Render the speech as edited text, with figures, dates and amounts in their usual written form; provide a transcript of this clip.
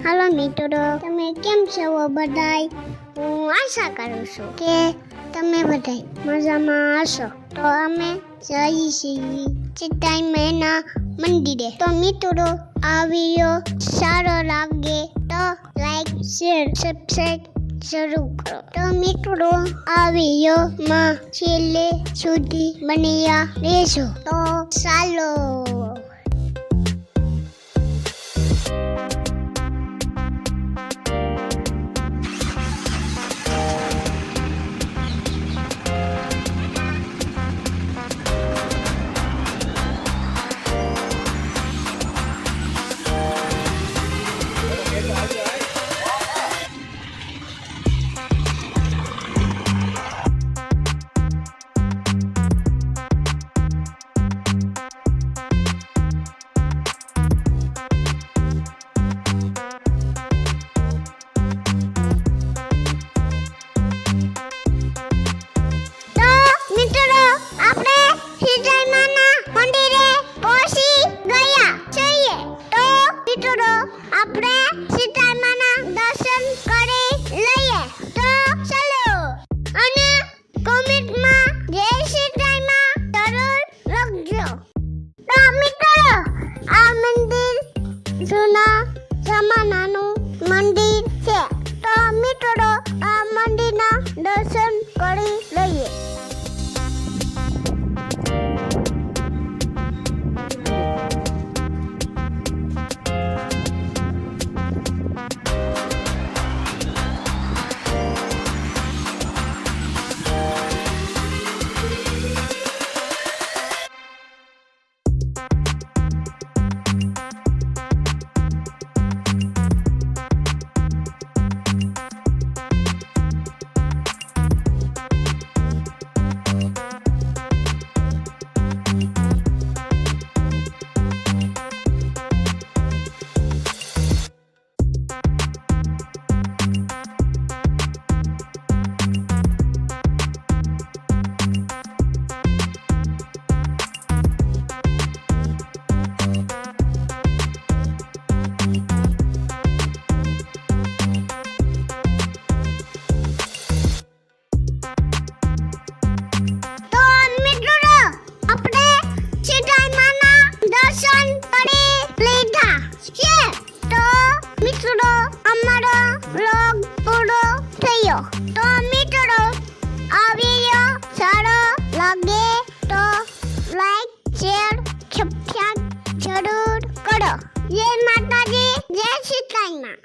હાલો મિત્રો, તમે કેમ છો બધાય? હું આશા કરું છું કે તમે બધાય મજામાં હશો. તો અમે જઈએ છીએ ચિત્તાઈના મંદિરે. તો મિત્રો, આ વિડીયો સારો લાગે તો લાઈક, શેર, સબસ્ક્રાઇબ જરૂર કરો. તો મિત્રો, આ વિડીયોમાં છેલ્લે સુધી બન્યા રહેજો. તો ચાલો. આપણે સીતામાના દર્શન કરી લઈએ. તો ચલો. અને કોમેન્ટમાં જય સીતામાં જરૂર લખજો. તો મિત્રો, આ મંદિર જૂના જમાનાનું મંદિર છે. તો મિત્રો, આ મંદિરના દર્શન કરી લઈએ. તો મિત્રો, આ વિડીયો સારો લાગે તો લાઈક, શેર, સબસ્ક્રાઇબ જરૂર કરો. જય માતાજી, જય સીતાઈમાં.